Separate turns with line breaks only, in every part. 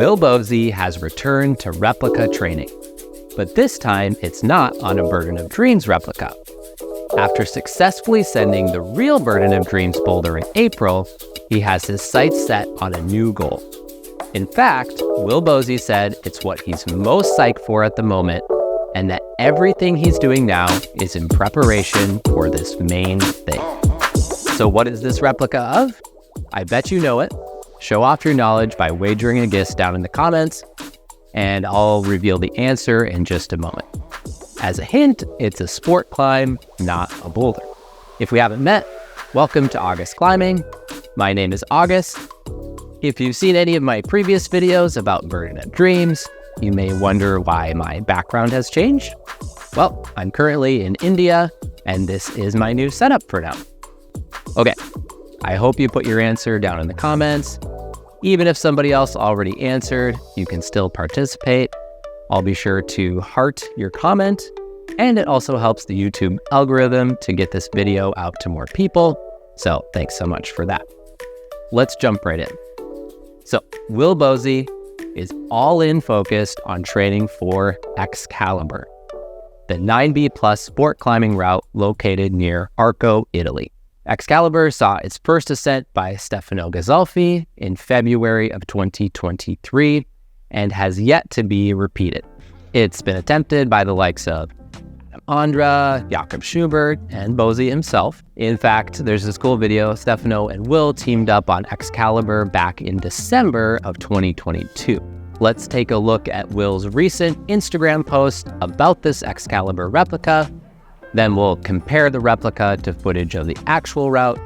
Will Bosi has returned to replica training, but this time it's not on a Burden of Dreams replica. After successfully sending the real Burden of Dreams boulder in April, he has his sights set on a new goal. In fact, Will Bosi said it's what he's most psyched for at the moment, and that everything he's doing now is in preparation for this main thing. So what is this replica of? I bet you know it. Show off your knowledge by wagering a guess down in the comments, and I'll reveal the answer in just a moment. As a hint, it's a sport climb, not a boulder. If we haven't met, welcome to August Climbing. My name is August. If you've seen any of my previous videos about Burden of Dreams, you may wonder why my background has changed. Well, I'm currently in India, and this is my new setup for now. Okay, I hope you put your answer down in the comments. Even if somebody else already answered, you can still participate. I'll be sure to heart your comment, and it also helps the YouTube algorithm to get this video out to more people. So thanks so much for that. Let's jump right in. So Will Bosi is all in focused on training for Excalibur, the 9B plus sport climbing route located near Arco, Italy. Excalibur saw its first ascent by Stefano Ghisolfi in February of 2023 and has yet to be repeated. It's been attempted by the likes of Andra, Jakob Schubert, and Bosi himself. In fact, there's this cool video. Stefano and Will teamed up on Excalibur back in December of 2022. Let's take a look at Will's recent Instagram post about this Excalibur replica. Then we'll compare the replica to footage of the actual route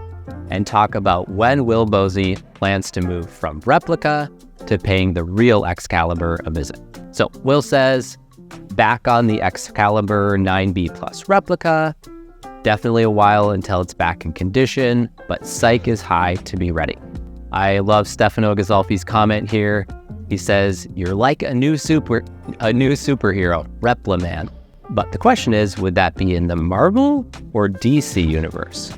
and talk about when Will Bosi plans to move from replica to paying the real Excalibur a visit. So Will says, back on the Excalibur 9B plus replica, definitely a while until it's back in condition, but psych is high to be ready. I love Stefano Ghisolfi's comment here. He says, you're like a new superhero, Repla man. But the question is, would that be in the Marvel or DC universe?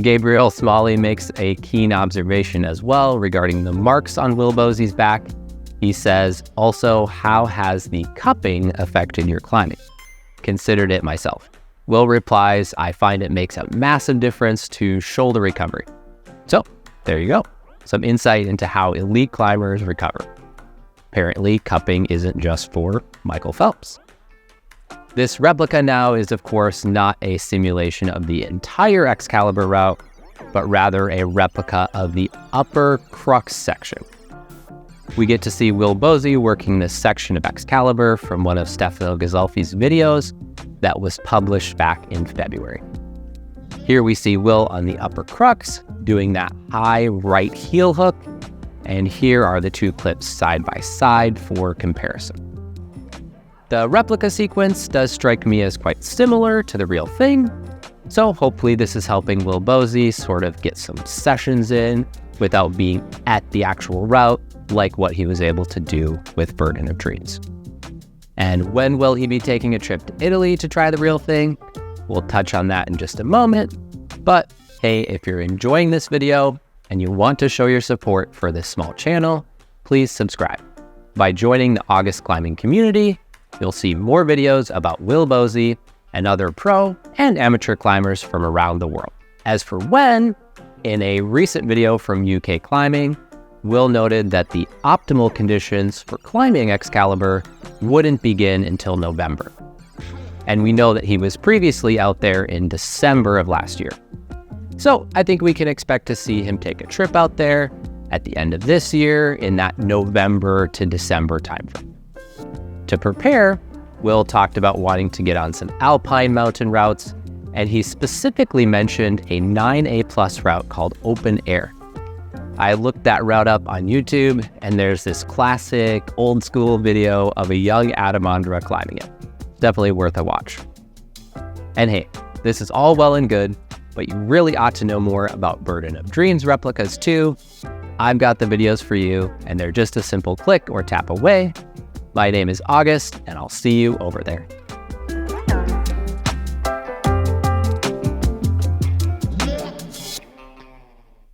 Gabriel Smalley makes a keen observation as well regarding the marks on Will Bosi's back. He says, also, how has the cupping affected your climbing? Considered it myself. Will replies, I find it makes a massive difference to shoulder recovery. So there you go. Some insight into how elite climbers recover. Apparently, cupping isn't just for Michael Phelps. This replica now is, of course, not a simulation of the entire Excalibur route, but rather a replica of the upper Crux section. We get to see Will Bosi working this section of Excalibur from one of Stefano Ghisolfi's videos that was published back in February. Here we see Will on the upper Crux doing that high right heel hook, and here are the two clips side by side for comparison. The replica sequence does strike me as quite similar to the real thing, so hopefully this is helping Will Bosi sort of get some sessions in without being at the actual route like what he was able to do with Burden of Dreams. And when will he be taking a trip to Italy to try the real thing? We'll touch on that in just a moment, but hey, if you're enjoying this video and you want to show your support for this small channel, please subscribe. By joining the August Climbing community, you'll see more videos about Will Bosi and other pro and amateur climbers from around the world. As for when, in a recent video from UK Climbing, Will noted that the optimal conditions for climbing Excalibur wouldn't begin until November. And we know that he was previously out there in December of last year. So I think we can expect to see him take a trip out there at the end of this year in that November to December timeframe. To prepare, Will talked about wanting to get on some alpine mountain routes, and he specifically mentioned a 9A plus route called Open Air. I looked that route up on YouTube, and there's this classic old school video of a young Adam Andra climbing it. Definitely worth a watch. And hey, this is all well and good, but you really ought to know more about Burden of Dreams replicas too. I've got the videos for you, and they're just a simple click or tap away. My name is August, and I'll see you over there.